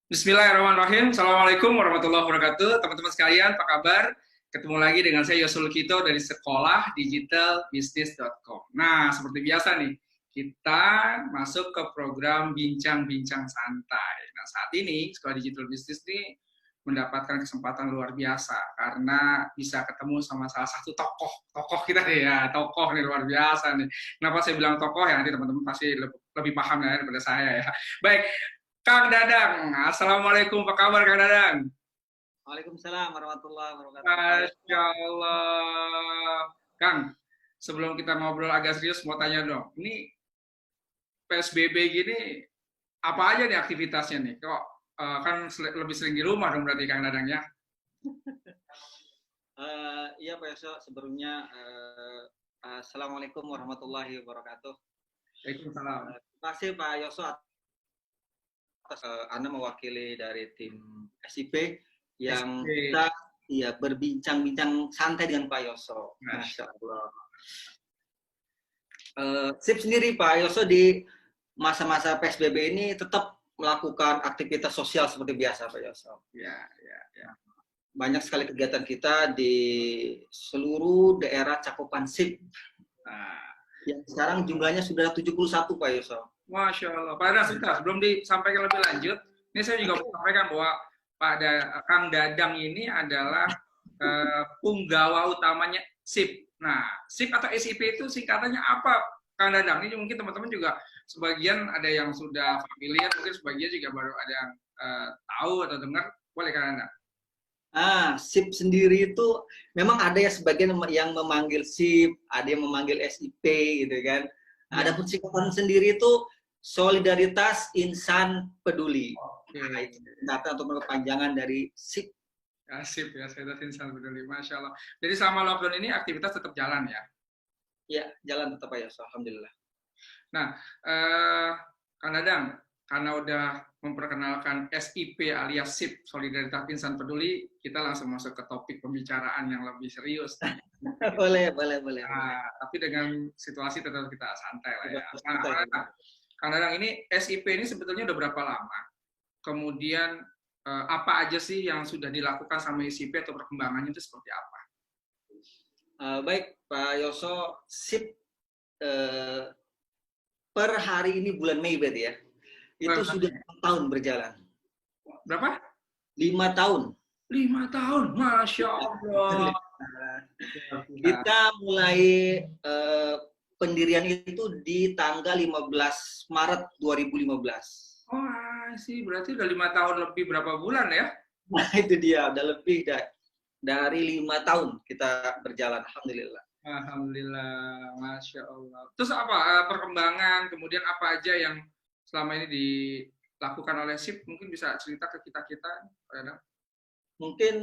Bismillahirrahmanirrahim. Assalamualaikum warahmatullahi wabarakatuh. Teman-teman sekalian, apa kabar? Ketemu lagi dengan saya Yosul Kito dari sekolah digitalbusiness.com. Nah, seperti biasa nih, kita masuk ke program bincang-bincang santai. Nah, saat ini sekolah digital business ini mendapatkan kesempatan luar biasa karena bisa ketemu sama salah satu tokoh kita nih ya, tokoh nih luar biasa nih. Kenapa saya bilang tokoh ya, nanti teman-teman pasti lebih paham ya daripada saya ya. Baik, Kang Dadang, Assalamualaikum, apa kabar Kang Dadang? Waalaikumsalam warahmatullahi wabarakatuh. Masya Allah. Kang, sebelum kita ngobrol agak serius, mau tanya dong, ini PSBB gini, apa aja nih aktivitasnya nih? Kok kan lebih sering di rumah dong berarti Kang Dadang ya? Iya Pak Yoso, sebelumnya Assalamualaikum warahmatullahi wabarakatuh. Waalaikumsalam. Terima kasih Pak Yoso atas Anda mewakili dari tim SIP yang kita berbincang-bincang santai dengan Pak Yoso. Masya Allah. SIP sendiri Pak Yoso di masa-masa PSBB ini tetap melakukan aktivitas sosial seperti biasa Pak Yoso. Ya. Banyak sekali kegiatan kita di seluruh daerah cakupan SIP. Yang sekarang jumlahnya sudah 71 Pak Yoso. Masya Allah. Pak Dadang, sebentar, sebelum disampaikan lebih lanjut, ini saya juga mau sampaikan bahwa Kang Dadang ini adalah punggawa utamanya SIP. Nah, SIP atau SIP itu singkatannya apa, Kang Dadang? Ini mungkin teman-teman juga sebagian ada yang sudah familiar, mungkin sebagian juga baru ada yang tahu atau dengar. Boleh Kang Dadang? SIP sendiri itu memang ada ya sebagian yang memanggil SIP, ada yang memanggil SIP gitu kan. Ada pun singkatan sendiri itu Solidaritas Insan Peduli. Nah, itu data atau perpanjangan dari SIP. Ya, SIP ya, Solidaritas Insan Peduli. Masya Allah. Jadi selama lockdown ini aktivitas tetap jalan ya? Ya, jalan tetap ya, alhamdulillah. Nah, Kang Dadang, karena udah memperkenalkan SIP alias SIP, Solidaritas Insan Peduli, kita langsung masuk ke topik pembicaraan yang lebih serius. Boleh. Tapi dengan situasi tetap kita santai lah ya. Nah, Kang Dadang, ini SIP ini sebetulnya udah berapa lama? Kemudian apa aja sih yang sudah dilakukan sama SIP atau perkembangannya itu seperti apa? Baik, Pak Yoso, SIP per hari ini bulan Mei berarti ya, itu sudah 5 tahun berjalan. Berapa? 5 tahun. 5 tahun, Masya Allah. Kita mulai pendirian itu di tanggal 15 Maret 2015. Oh, sih, berarti udah 5 tahun lebih berapa bulan ya? Nah, itu dia, udah lebih dari 5 tahun kita berjalan, alhamdulillah. Alhamdulillah, Masya Allah. Terus apa perkembangan, kemudian apa aja yang selama ini dilakukan oleh SIP? Mungkin bisa cerita ke kita-kita, Pak Dadang? Mungkin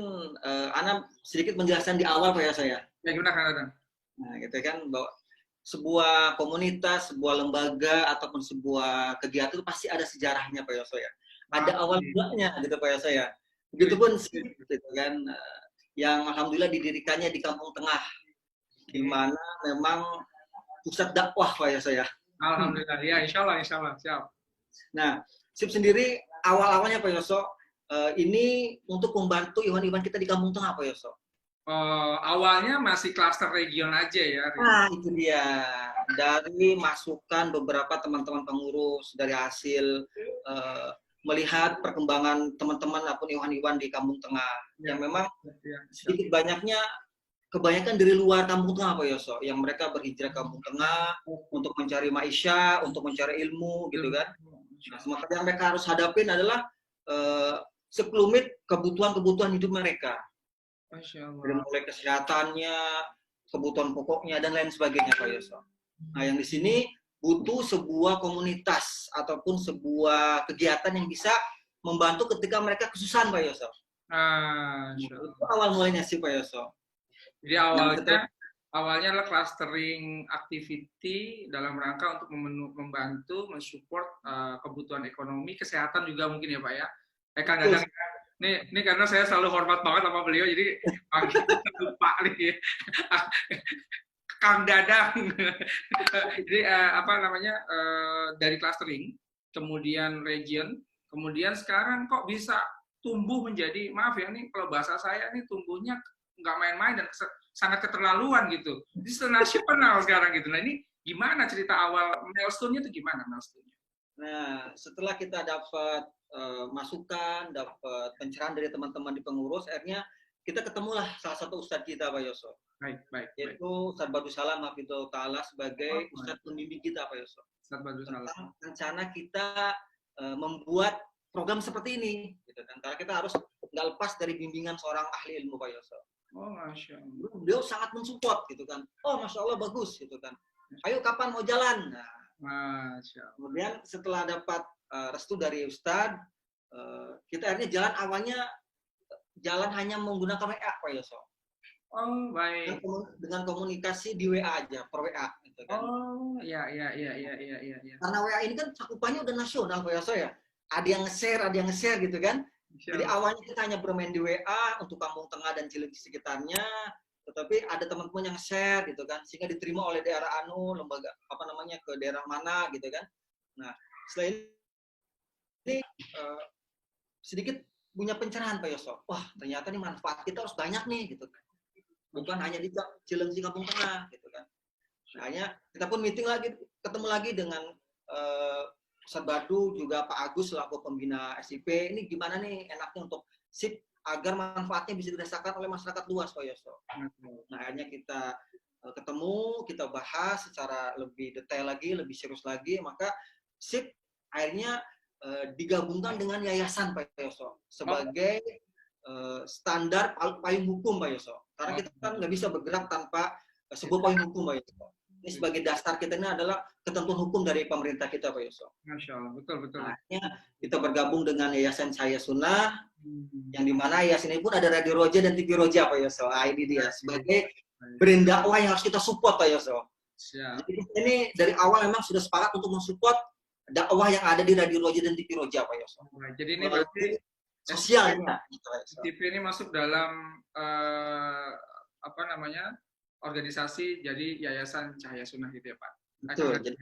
Ana sedikit menjelaskan di awal Pak ya saya. Ya, gimana Kang Dadang? Nah, gitu kan, bahwa sebuah komunitas, sebuah lembaga, ataupun sebuah kegiatan itu pasti ada sejarahnya Pak Yoso ya. Ada awal mulanya gitu Pak Yoso ya. Begitupun gitu kan, yang alhamdulillah didirikannya di Kampung Tengah, di mana memang pusat dakwah Pak Yoso ya. Alhamdulillah, ya insya Allah, siap. Nah, SIP sendiri awal-awalnya Pak Yoso, ini untuk membantu iwan-iwan kita di Kampung Tengah Pak Yoso. Awalnya masih klaster region aja ya. Nah, itu dia. Dari masukan beberapa teman-teman pengurus, dari hasil melihat perkembangan teman-teman ataupun iwan-iwan di Kampung Tengah. Yang memang sedikit banyaknya, kebanyakan dari luar Kampung Tengah Pak Yoso, yang mereka berhijrah ke Kampung Tengah untuk mencari maisha, untuk mencari ilmu gitu kan. Nah, sementara yang mereka harus hadapin adalah sekelumit kebutuhan hidup mereka. Dari mulai kesehatannya, kebutuhan pokoknya, dan lain sebagainya Pak Yoso. Nah, yang di sini butuh sebuah komunitas ataupun sebuah kegiatan yang bisa membantu ketika mereka kesusahan Pak Yoso. Itu awal mulanya sih Pak Yoso. Jadi awalnya adalah clustering activity dalam rangka untuk membantu, mensupport kebutuhan ekonomi, kesehatan juga mungkin ya Pak ya. Kang Dadang, ini karena saya selalu hormat banget sama beliau, jadi lupa nih. Kang Dadang. Jadi dari clustering, kemudian region, Kemudian sekarang kok bisa tumbuh menjadi, maaf ya, nih kalau bahasa saya nih tumbuhnya nggak main-main dan sangat keterlaluan gitu. Jadi nasional sekarang gitu. Nah ini gimana cerita awal milestone-nya itu gimana milestone-nya? Nah, setelah kita dapat masukan, dapat pencerahan dari teman-teman di pengurus, akhirnya kita ketemulah salah satu ustadz kita, Pak Yoso. Baik. Yaitu Ustadz Badrus Salam Hafidhullah Ta'ala sebagai ustadz pembimbing kita, Pak Yoso. Ustadz Badrus Salam. Tentang rencana kita membuat program seperti ini. Gitu. Dan karena kita harus nggak lepas dari bimbingan seorang ahli ilmu, Pak Yoso. Oh, Masya Allah. Beliau sangat mensupport, gitu kan. Oh, Masya Allah, bagus, gitu kan. Ayo, kapan mau jalan? Nah, Masya Allah. kemudian setelah dapat restu dari Ustadz, kita akhirnya jalan awalnya jalan hanya menggunakan WA, Pak Yoso. Oh, baik. Dengan komunikasi di WA aja, per WA. Gitu kan. Oh, iya. Karena WA ini kan cakupannya udah nasional, Pak Yoso ya. Ada yang nge-share gitu kan. Jadi awalnya kita hanya bermain di WA untuk Kampung Tengah dan Cileunci sekitarnya, tetapi ada teman-teman yang share gitu kan, sehingga diterima oleh daerah lembaga ke daerah mana gitu kan. Nah, setelah ini sedikit punya pencerahan, Pak Yoso. Wah, ternyata nih manfaat kita harus banyak nih gitu kan. Bukan hanya di Cileunci Kampung Tengah gitu kan. Nah, hanya kita pun meeting lagi, ketemu lagi dengan Ustadz Badu, juga Pak Agus selaku pembina SIP. Ini gimana nih enaknya untuk SIP agar manfaatnya bisa dirasakan oleh masyarakat luas, Pak Yoso. Nah, akhirnya kita ketemu, kita bahas secara lebih detail lagi, lebih serius lagi, maka SIP akhirnya digabungkan dengan yayasan, Pak Yoso, sebagai standar payung hukum, Pak Yoso. Karena kita kan nggak bisa bergerak tanpa sebuah payung hukum, Pak Yoso. Ini sebagai dasar kita ini adalah ketentuan hukum dari pemerintah kita, Pak Yoso. Masya Allah, betul. Akhirnya kita bergabung dengan Yayasan Cahaya Sunnah, yang dimana yayasan ini pun ada Radio Roja dan TV Roja, Pak Yoso. Ini dia sebagai brand dakwah yang harus kita support, Pak Yoso. Jadi ini dari awal memang sudah sepakat untuk mensupport dakwah yang ada di Radio Roja dan TV Roja, Pak Yoso. Jadi ini berarti sosialnya. TV ini masuk dalam organisasi jadi Yayasan Cahaya Sunnah gitu ya Pak? Betul. Jadi,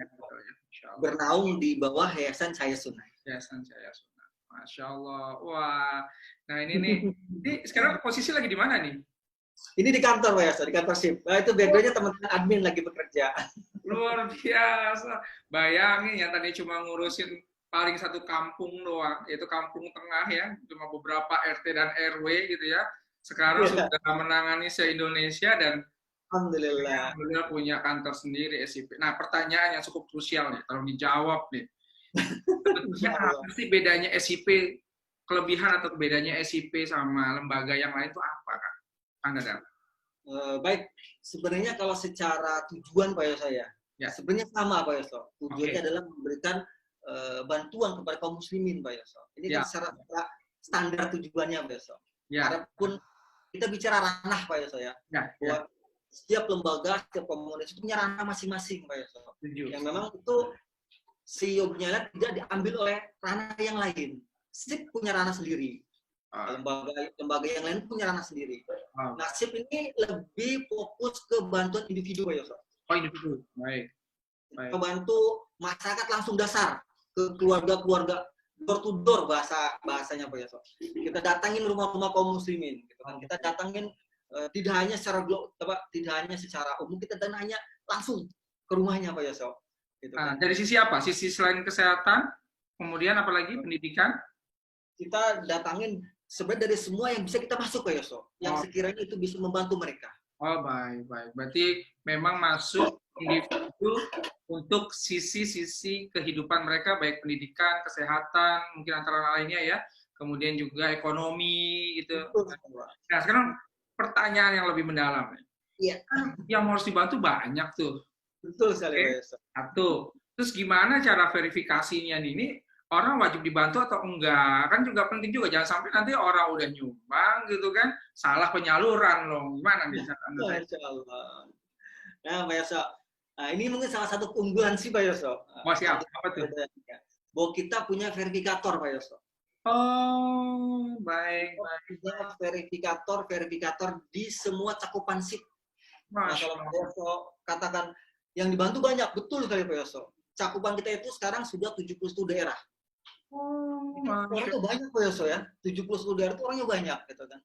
bernaung di bawah Yayasan Cahaya Sunnah. Yayasan Cahaya Sunnah. Masya Allah. Wah. Nah ini nih. Ini sekarang posisi lagi di mana nih? Ini di kantor, Pak Yoso, di kantor SIP. Nah, itu background-nya teman-teman admin lagi bekerja. Luar biasa. Bayangin yang tadi cuma ngurusin paling satu kampung doang, yaitu Kampung Tengah ya, cuma beberapa RT dan RW gitu ya. Sekarang sudah menangani se-Indonesia dan Alhamdulillah. Alhamdulillah punya kantor sendiri SIP. Nah, pertanyaan yang cukup krusial nih, tolong dijawab nih. Apa sih bedanya SIP, kelebihan atau bedanya SIP sama lembaga yang lain itu apa, Kak? Kang Dadang? Baik, sebenarnya kalau secara tujuan, Pak Yoso ya, sebenarnya sama, Pak Yoso. Tujuannya adalah memberikan bantuan kepada kaum muslimin, Pak Yoso. Ini kan secara standar tujuannya, Pak Yoso. Adapun kita bicara ranah, Pak Yoso ya. Bahwa setiap lembaga, setiap komunitas itu punya ranah masing-masing, Pak Yoso. Yang memang itu siogianya tidak diambil oleh ranah yang lain. SIP punya ranah sendiri. Lembaga yang lain punya ranah sendiri. Nah, SIP ini lebih fokus ke bantuan individu, Pak Yoso. Oh, individu. Baik. Membantu masyarakat langsung dasar, ke keluarga-keluarga, door to door bahasanya, Pak Yoso. Kita datangin rumah-rumah kaum muslimin, gitu kan. Kita datangin tidak hanya secara umum, kita dan hanya langsung ke rumahnya, Pak Yoso. Gitu kan. Dari sisi apa? Sisi selain kesehatan, kemudian apalagi pendidikan? Kita datangin sebenarnya dari semua yang bisa kita masuk, Pak Yoso, yang sekiranya itu bisa membantu mereka. Oh, baik. Berarti memang masuk individu untuk sisi-sisi kehidupan mereka, baik pendidikan, kesehatan, mungkin antara lainnya ya, kemudian juga ekonomi gitu. Nah, sekarang pertanyaan yang lebih mendalam. Iya. Yang harus dibantu banyak tuh. Betul sekali. Satu. Terus gimana cara verifikasinya nih? Ini orang wajib dibantu atau enggak? Kan juga penting juga, jangan sampai nanti orang udah nyumbang gitu kan, salah penyaluran loh. Gimana bisa? Masya Allah. Nah, Pak Yoso, nah, ini mungkin salah satu keunggulan sih, Pak Yoso. Siap. Apa tuh? Bahwa kita punya verifikator, Pak Yoso. Oh, baik. Verifikator di semua cakupan SIP. Nah, kalau Pak Yoso katakan yang dibantu banyak, betul sekali, Pak Yoso. Cakupan kita itu sekarang sudah 71 daerah. Oh, Itu Masya orangnya banyak Pak Yoso ya, 70 suku daerah itu orangnya banyak gitu kan.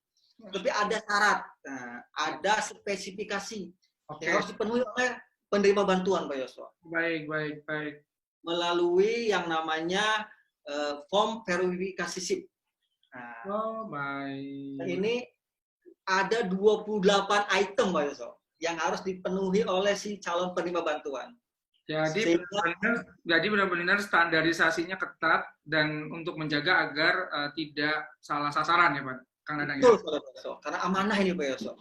Tapi ada syarat, nah, ada spesifikasi yang Oke, harus dipenuhi oleh penerima bantuan Pak Yoso. baik, baik, baik. Melalui yang namanya form verifikasi SIP. Nah, Oh, baik. ini ada 28 item Pak Yoso yang harus dipenuhi oleh si calon penerima bantuan. Jadi Sehingga benar-benar, jadi benar-benar standarisasinya ketat dan untuk menjaga agar tidak salah sasaran ya, Pak Kang Dadang ya. betul Pak Yoso, karena amanah ini Pak Yoso.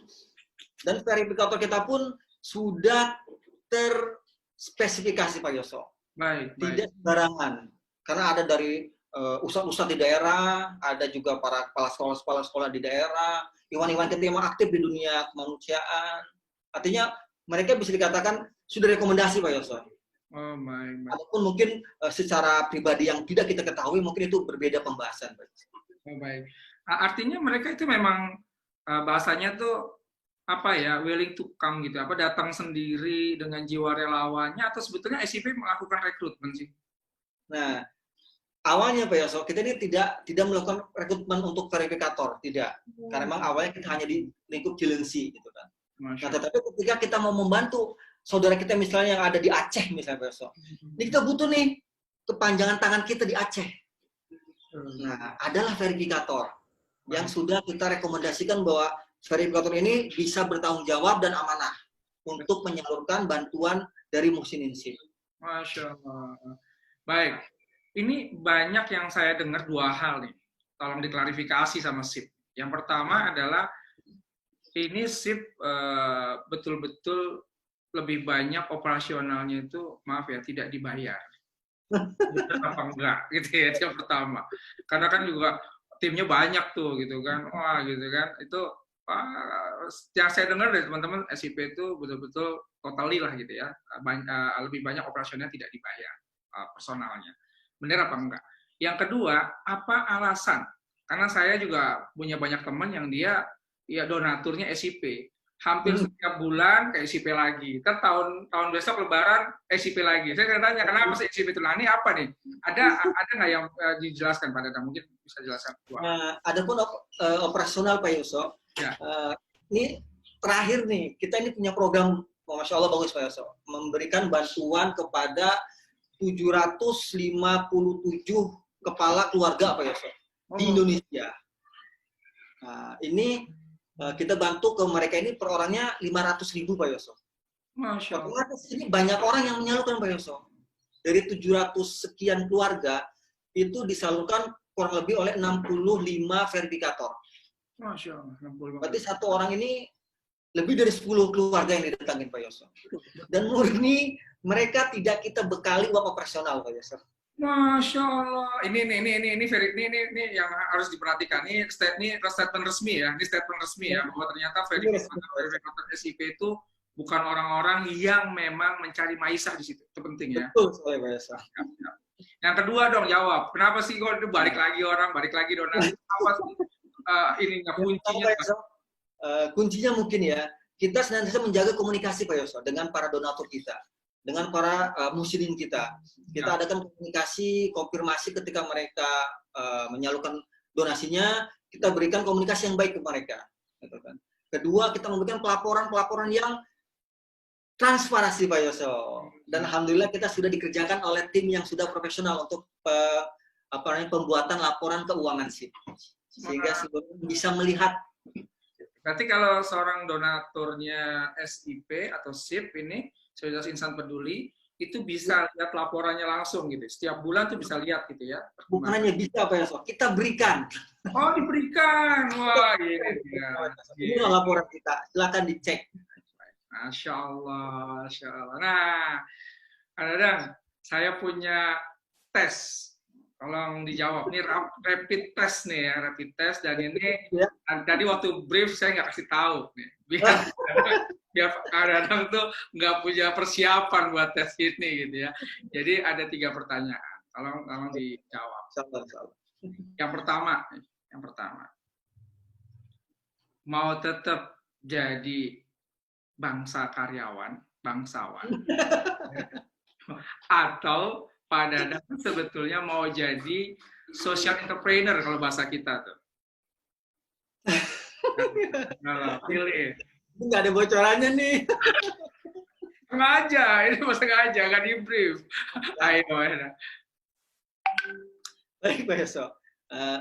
Dan verifikator kita pun sudah terspesifikasi Pak Yoso. Baik, baik. Tidak sembarangan. Karena ada dari ustadz-ustadz di daerah, ada juga para kepala sekolah di daerah, iwan-iwan kita yang aktif di dunia kemanusiaan. Artinya mereka bisa dikatakan sudah rekomendasi Pak Yoso. Oh, baik, baik. Ataupun mungkin secara pribadi yang tidak kita ketahui, mungkin itu berbeda pembahasan Pak Yoso. Oh, baik. Artinya mereka itu memang bahasanya tuh apa ya, willing to come gitu, apa datang sendiri dengan jiwa relawannya atau sebetulnya SIP melakukan rekrutmen sih? Nah, awalnya Pak Yoso, kita ini tidak melakukan rekrutmen untuk verifikator, tidak. Karena memang awalnya kita hanya di lingkup Cilengsi gitu kan. Nah, Masya tetapi ketika kita mau membantu saudara kita misalnya yang ada di Aceh misalnya Pak Yoso, ini kita butuh nih kepanjangan tangan kita di Aceh. Nah, adalah verifikator yang sudah kita rekomendasikan bahwa verifikator ini bisa bertanggung jawab dan amanah untuk menyalurkan bantuan dari Muhsin Insif. Masya Allah. Baik, ini banyak yang saya dengar dua hal nih. Tolong diklarifikasi sama SIP. Yang pertama adalah ini SIP betul-betul lebih banyak operasionalnya itu, maaf ya, tidak dibayar. Benar apa enggak gitu ya, itu yang pertama. Karena kan juga timnya banyak tuh gitu kan, wah gitu kan, itu yang saya dengar dari teman-teman SIP itu betul-betul totally lah gitu ya, lebih banyak operasionalnya tidak dibayar personalnya. Benar apa enggak? Yang kedua, apa alasan? Karena saya juga punya banyak teman yang dia ya donaturnya SIP. Hampir setiap bulan ke SIP lagi. Kan tahun besok Lebaran SIP lagi. Saya tanya kenapa sih SIP itu? Nah ini apa nih? Ada nggak yang dijelaskan Pak Dadang? Mungkin bisa jelaskan. Nah, adapun operasional Pak Yoso, Ya. Ini terakhir nih, kita ini punya program, Masya Allah bagus Pak Yoso, memberikan bantuan kepada 757 kepala keluarga Pak Yoso di Indonesia. Nah, ini kita bantu ke mereka ini per orangnya 500.000 Pak Yoso. Masya Allah. Ini banyak orang yang menyalurkan Pak Yoso. Dari 700 sekian keluarga itu disalurkan kurang lebih oleh 65 verifikator. Masya Allah. Berarti satu orang ini lebih dari 10 keluarga yang didatangin Pak Yoso. Dan murni mereka tidak kita bekali uang operasional Pak Yoso. Masya Allah. Ini yang harus diperhatikan. Ini statement resmi ya. Ini statement resmi ya bahwa ternyata verifikator SIP itu bukan orang-orang yang memang mencari maisah di situ. Itu penting ya. Betul sekali Pak Yoso. Yang kedua dong jawab. Kenapa sih kok itu balik lagi donasi? Apa sih ininya kuncinya? Kuncinya mungkin ya kita senantiasa menjaga komunikasi Pak Yoso dengan para donatur kita, dengan para muslimin kita. Kita adakan komunikasi, konfirmasi ketika mereka menyalurkan donasinya, kita berikan komunikasi yang baik ke mereka. Kedua, kita memberikan pelaporan yang transparansi Pak Yoso. Dan alhamdulillah kita sudah dikerjakan oleh tim yang sudah profesional untuk pembuatan laporan keuangan SIP. Sehingga sebelum bisa melihat. Berarti kalau seorang donaturnya SIP atau SIP ini, Solidaritas Insan Peduli, itu bisa lihat laporannya langsung gitu. Setiap bulan tuh bisa lihat gitu ya. Bukan hanya bisa Pak Yoso, kita berikan. Oh, diberikan. Wah, ini dia. Ini laporan kita, silakan dicek. Masya Allah, Masya Allah. Nah, kadang saya punya tes. Tolong dijawab. Ini rapid test nih ya, rapid test. Dan ini tadi waktu brief saya nggak kasih tahu nih. Biar kadang tuh nggak punya persiapan buat tes ini gitu ya. Jadi ada 3 pertanyaan. Tolong dijawab. Yang pertama, mau tetap jadi bangsawan, atau Pak Dadang sebetulnya mau jadi social entrepreneur kalau bahasa kita tuh. Nah, pilih. Nggak ada bocorannya nih. Sengaja, ini masa sengaja, nggak di brief. Ayo, ayo. Baik, Pak Yoso.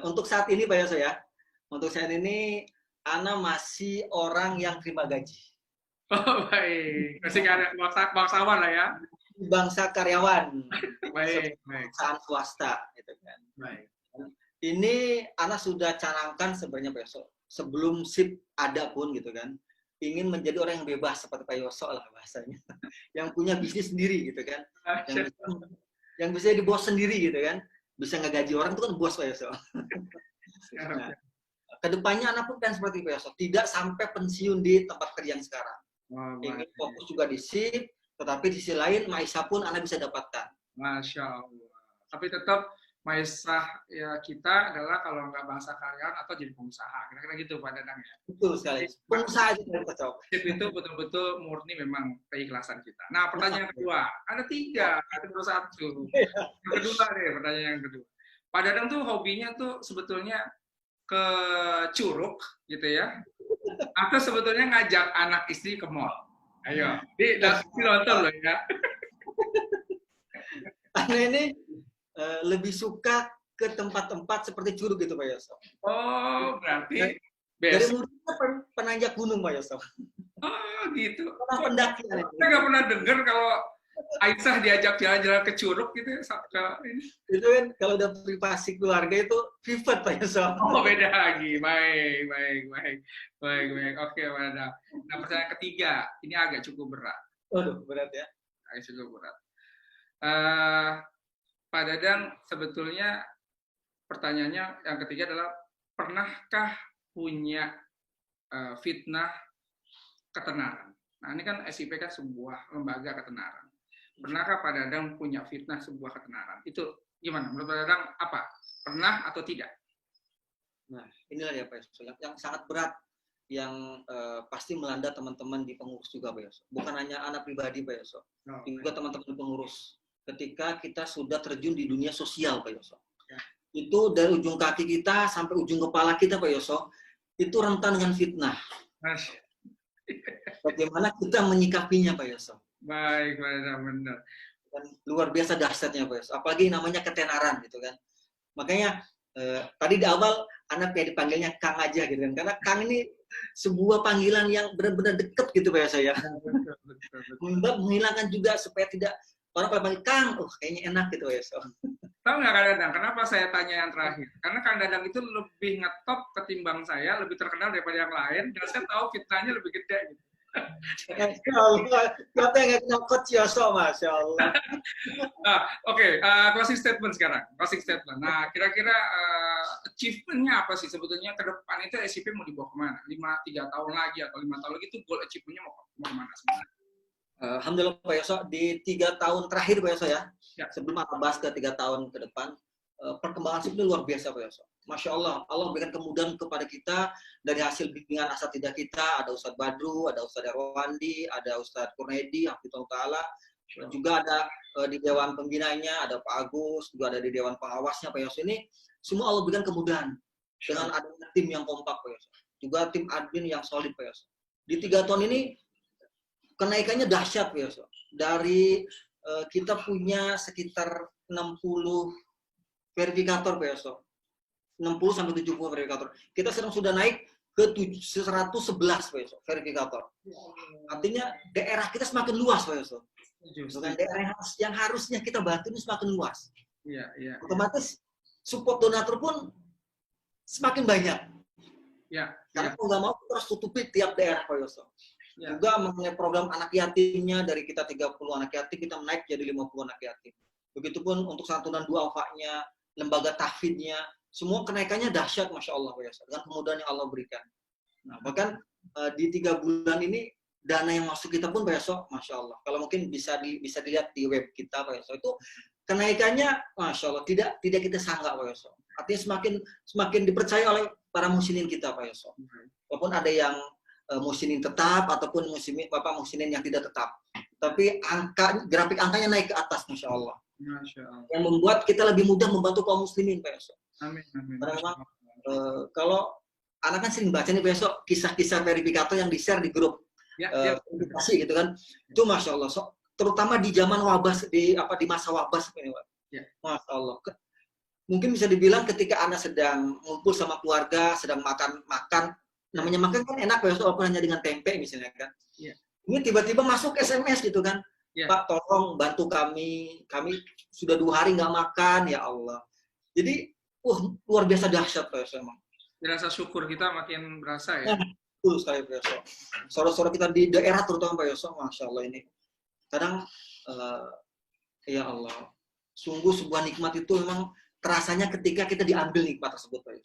Untuk saat ini, Pak Yoso ya, untuk saat ini, Ana masih orang yang terima gaji. Oh, baik. Masih nggak ada bangsawan lah ya. Bangsa karyawan. Baik, baik. Perusahaan swasta, gitu kan. Baik. Ini Ana sudah canangkan sebenarnya Pak Yoso. Sebelum SIP ada pun gitu kan. Ingin menjadi orang yang bebas seperti Pak Yoso lah bahasanya. Yang punya bisnis sendiri gitu kan. Yang bisa jadi bos sendiri gitu kan. Bisa ngegaji orang itu kan bos Pak Yoso. Nah, kedepannya anak pun kan seperti Pak Yoso. Tidak sampai pensiun di tempat kerja yang sekarang. Ingin fokus juga di SIP. Tetapi di sisi lain Maisa pun anak bisa dapatkan. Masya Allah. Tapi tetap Maisah ya kita adalah kalau nggak bahasa karyawan atau jadi pengusaha, kira-kira gitu Pak Dadang ya. Betul sekali. Pengusaha itu cocok. Itu betul-betul murni memang keikhlasan kita. Nah pertanyaan kedua, ada 3, ada baru 1. Yang kedua deh, pertanyaan yang kedua. Pak Dadang tuh hobinya tuh sebetulnya ke Curug gitu ya, atau sebetulnya ngajak anak istri ke mall. Ayo, di nonton loh ya. Karena ini lebih suka ke tempat-tempat seperti Curug gitu Pak Yoso. Oh, berarti dari muda penanjak gunung Pak Yoso. Oh, gitu. Pernah pendakian. Saya nggak pernah dengar kalau Aisyah diajak jalan-jalan ke Curug gitu. Itu kan kalau udah privasi keluarga itu privat Pak Yoso. Oh, beda lagi. Baik. Oke, Pak. Nah, pertanyaan ketiga, ini agak cukup berat. Waduh, berat ya. Agak cukup berat. Pak Dadang, sebetulnya pertanyaannya yang ketiga adalah, pernahkah punya fitnah ketenaran? Nah, ini kan SIP kan sebuah lembaga ketenaran. Pernahkah Pak Dadang punya fitnah sebuah ketenaran? Itu gimana? Menurut Pak Dadang apa? Pernah atau tidak? Nah, inilah ya Pak Yoso, yang sangat berat, yang pasti melanda teman-teman di pengurus juga Pak Yoso. Bukan hanya anak pribadi Pak Yoso, juga teman-teman pengurus. Ketika kita sudah terjun di dunia sosial Pak Yoso, itu dari ujung kaki kita sampai ujung kepala kita Pak Yoso, itu rentan dengan fitnah. Bagaimana kita menyikapinya Pak Yoso? Baik, benar. Dan luar biasa dahsyatnya Pak Yoso. Apalagi namanya ketenaran gitu kan. Makanya tadi di awal anak kayak dipanggilnya Kang aja gitu kan. Karena Kang ini sebuah panggilan yang benar-benar dekat gitu Pak Yoso ya. Menghilangkan juga supaya tidak orang pada panggil Kang, kayaknya enak gitu ya. Tahu nggak Kang Dadang, kenapa saya tanya yang terakhir? Karena Kang Dadang itu lebih ngetop ketimbang saya, lebih terkenal daripada yang lain, dan saya tahu fitnahnya lebih gede gitu. Masya Allah, siapa yang nggak coach Yoso, Masya Allah. Oke, closing statement sekarang. Closing statement. Nah, kira-kira achievement-nya apa sih sebetulnya ke depan itu SIP mau dibawa kemana? 3 tahun lagi atau 5 tahun lagi itu goal achievement-nya mau kemana sebenarnya? Alhamdulillah Pak Yoso, di 3 tahun terakhir Pak Yoso ya. Sebelum aku bahas ke 3 tahun ke depan, perkembangan SIP ini luar biasa Pak Yoso. Masya Allah, Allah berikan kemudahan kepada kita dari hasil bimbingan asatidah kita. Ada Ustadz Badru, ada Ustadz Erwandi, ada Ustadz Kurnedi, Hafizullah Ta'ala. Juga ada di Dewan Pembinanya, ada Pak Agus, juga ada di Dewan Pengawasnya Pak Yoso. Ini semua Allah berikan kemudahan dengan adanya tim yang kompak Pak Yoso. Juga tim admin yang solid Pak Yoso. Di 3 tahun ini kenaikannya dahsyat Pak Yoso. Dari kita punya sekitar 60 verifikator Pak Yoso. 60 sampai 70 verifikator. Kita sekarang sudah naik ke 111 Pak Yoso, verifikator. Artinya daerah kita semakin luas Pak Yoso. Bukan daerah yang harusnya kita bantu ini semakin luas. Iya. Otomatis support donatur pun semakin banyak. Karena mau nggak mau kita harus tutupi tiap daerah Pak Yoso. Juga mengenai program anak yatimnya, dari kita 30 anak yatim kita naik jadi 50 anak yatim. Begitupun untuk santunan du'afanya, lembaga tahfidnya, semua kenaikannya dahsyat Masya Allah Pak Yoso, dengan kemudahan yang Allah berikan. Nah, bahkan di 3 bulan ini dana yang masuk kita pun Pak Yoso, Masya Allah. Kalau mungkin bisa dilihat di web kita Pak Yoso, itu kenaikannya Masya Allah tidak kita sangka Pak Yoso. Artinya semakin dipercaya oleh para muslimin kita Pak Yoso. Walaupun ada yang muslimin tetap ataupun muslimin yang tidak tetap, tapi grafik angkanya naik ke atas Masya Allah. Yang membuat kita lebih mudah membantu kaum muslimin Pak Yoso. Amin, amin. Karena memang kalau anak kan sering baca nih besok kisah-kisah verifikator yang di-share di grup edukasi gitu kan, itu masya Allah, terutama di zaman wabah di masa wabah ini, Pak. Masya Allah. Mungkin bisa dibilang ketika anak sedang ngumpul sama keluarga, sedang makan, namanya makan kan enak ya, walaupun hanya dengan tempe misalnya kan. Ini tiba-tiba masuk SMS gitu kan, Pak tolong bantu kami sudah 2 hari nggak makan, ya Allah. Jadi, luar biasa dahsyat Pak Yoso emang. Rasa syukur kita makin berasa ya. Betul sekali Pak Yoso. Saudara-saudara kita di daerah terutama Pak Yoso, masya Allah ini. Kadang, ya Allah, sungguh sebuah nikmat itu memang terasanya ketika kita diambil nikmat tersebut, Pak.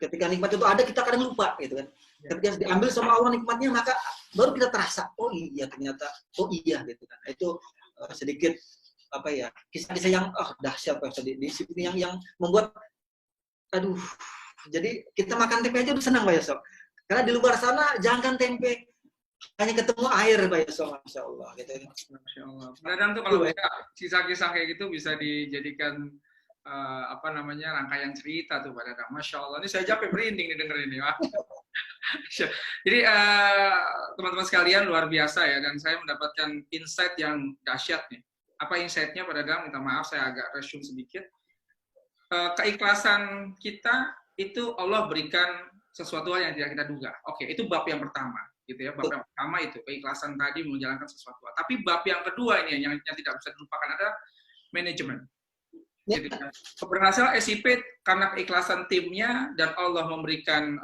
Ketika nikmat itu ada, kita kadang lupa, gitu kan. Ketika diambil sama Allah nikmatnya, maka baru kita terasa, oh iya ternyata, oh iya, gitu kan. Itu sedikit apa ya, kisah-kisah yang dahsyat, Pak. Di sini yang membuat, aduh, jadi kita makan tempe aja udah senang, Pak Yosok. Karena di luar sana jangan tempe, hanya ketemu air, Pak Yosok, masya Allah, gitu. Masya Allah. Kadang tuh kalau bisa kisah-kisah kayak gitu bisa dijadikan rangkaian cerita tuh Pak Dadang. Masya Allah. Ini saya capek merinding nih denger ini. Jadi teman-teman sekalian luar biasa ya, dan saya mendapatkan insight yang dahsyat nih. Apa insight-nya Pak Dadang? Minta maaf saya agak resume sedikit. Keikhlasan kita itu Allah berikan sesuatu yang tidak kita duga. Oke, itu bab yang pertama. Gitu ya, bab yang pertama itu keikhlasan tadi menjalankan sesuatu. Tapi bab yang kedua ini yang tidak bisa dilupakan adalah manajemen. Jadi, keberhasilan SIP karena keikhlasan timnya dan Allah memberikan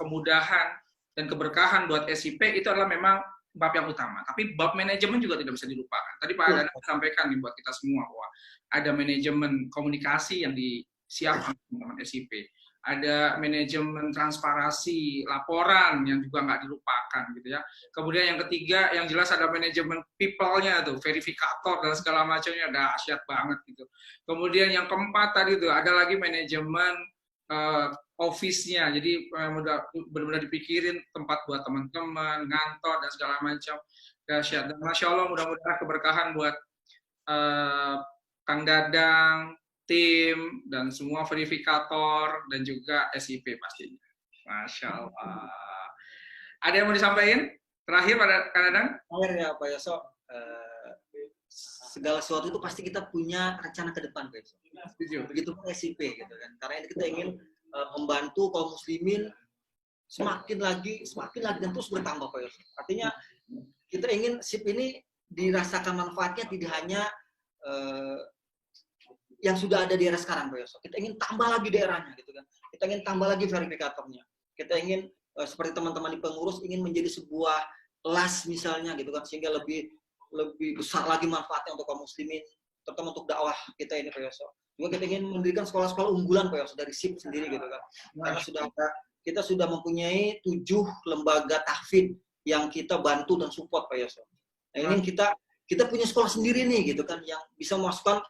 kemudahan dan keberkahan buat SIP itu adalah memang bab yang utama. Tapi bab manajemen juga tidak bisa dilupakan. Tadi Pak Adana sampaikan nih buat kita semua bahwa ada manajemen komunikasi yang disiapkan teman-teman SIP. Ada manajemen transparansi laporan yang juga nggak dilupakan gitu ya. Kemudian yang ketiga yang jelas ada manajemen people-nya tuh, verifikator dan segala macamnya, dahsyat banget gitu. Kemudian yang keempat tadi tuh ada lagi manajemen office-nya. Jadi benar-benar dipikirin tempat buat teman-teman, ngantor dan segala macam. Dahsyat. Dan Masya Allah mudah-mudahan keberkahan buat Kang Dadang, tim, dan semua verifikator, dan juga SIP pastinya. Masya Allah. Ada yang mau disampaikan? Terakhir pada Kang Dadang? Terakhir ya Pak Yoso, segala sesuatu itu pasti kita punya rencana ke depan Pak Yoso. Begitu pun SIP gitu kan. Karena ini kita ingin membantu kaum muslimin semakin lagi dan terus bertambah Pak Yoso. Artinya kita ingin SIP ini dirasakan manfaatnya tidak hanya yang sudah ada di era sekarang, Pak Yoso. Kita ingin tambah lagi daerahnya, gitu kan. Kita ingin tambah lagi verifikatornya. Kita ingin seperti teman-teman di pengurus ingin menjadi sebuah kelas misalnya, gitu kan, sehingga lebih besar lagi manfaatnya untuk kaum muslimin, terutama untuk dakwah kita ini, Pak Yoso. Juga kita ingin mendirikan sekolah-sekolah unggulan, Pak Yoso, dari SIP sendiri, gitu kan. Karena kita sudah mempunyai 7 lembaga tahfidz yang kita bantu dan support, Pak Yoso. Nah, ini kita punya sekolah sendiri nih, gitu kan, yang bisa memasukkan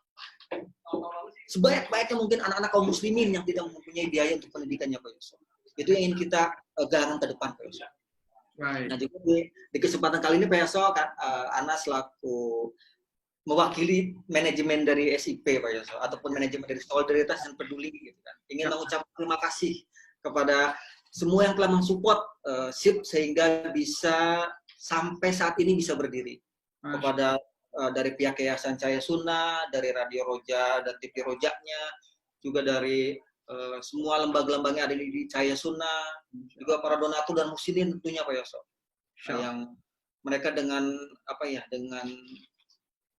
sebanyak-banyaknya mungkin anak-anak kaum muslimin yang tidak mempunyai biaya untuk pendidikannya, Pak Yoso. Itu yang ingin kita galakkan ke depan, Pak Yoso. Right. Nah, juga di kesempatan kali ini Pak Yoso, Ana selaku mewakili manajemen dari SIP, Pak Yoso, ataupun manajemen dari Solidaritas dan Peduli, gitu kan. Ingin mengucapkan terima kasih kepada semua yang telah mensupport SIP sehingga bisa sampai saat ini bisa berdiri. Kepada dari pihak Yayasan Cahaya Sunnah, dari Radio Roja dan TV Rojanya, juga dari semua lembaga-lembaga yang ada di Cahaya Sunnah, juga para donatur dan muslimin tentunya Pak Yoso. Yang mereka dengan dengan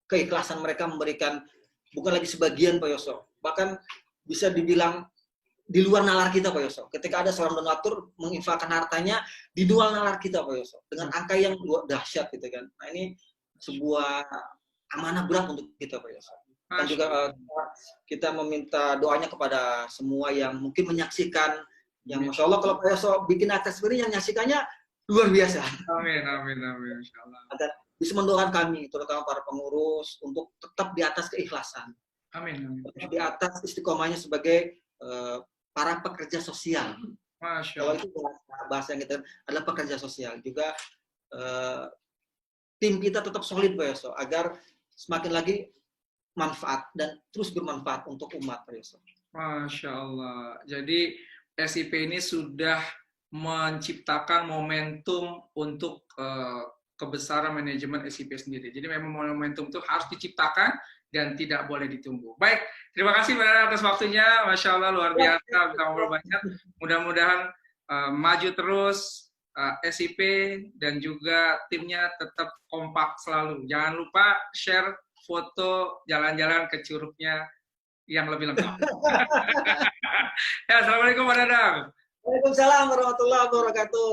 keikhlasan mereka memberikan bukan lagi sebagian Pak Yoso, bahkan bisa dibilang di luar nalar kita Pak Yoso. Ketika ada seorang donatur menginfakkan hartanya di luar nalar kita Pak Yoso, dengan angka yang dahsyat gitu kan. Nah, ini sebuah amanah berat untuk kita Pak Yoso. Dan juga kita meminta doanya kepada semua yang mungkin menyaksikan, yang Masya Allah kalau Pak Yoso bikin acara seperti yang menyaksikannya luar biasa. Amin, amin, amin, Insya Allah. Agar bisa mendoakan kami, terutama para pengurus, untuk tetap di atas keikhlasan. Amin, amin. Tetap di atas istiqomahnya sebagai para pekerja sosial. Masya Allah. Kalau itu bahasa yang kita adalah pekerja sosial. Juga tim kita tetap solid Pak Yoso, agar semakin lagi manfaat dan terus bermanfaat untuk umat Pak Yoso. Masya Allah. Jadi SIP ini sudah menciptakan momentum untuk kebesaran manajemen SIP sendiri. Jadi memang momentum itu harus diciptakan dan tidak boleh ditunggu. Baik, terima kasih Mbak atas waktunya. Masya Allah, luar biasa. Kita ngobrol banyak. Mudah-mudahan maju terus SIP dan juga timnya tetap kompak selalu. Jangan lupa share foto jalan-jalan ke Curugnya yang lebih lengkap. Ya, assalamualaikum Pak Dadang. Waalaikumsalam warahmatullahi wabarakatuh.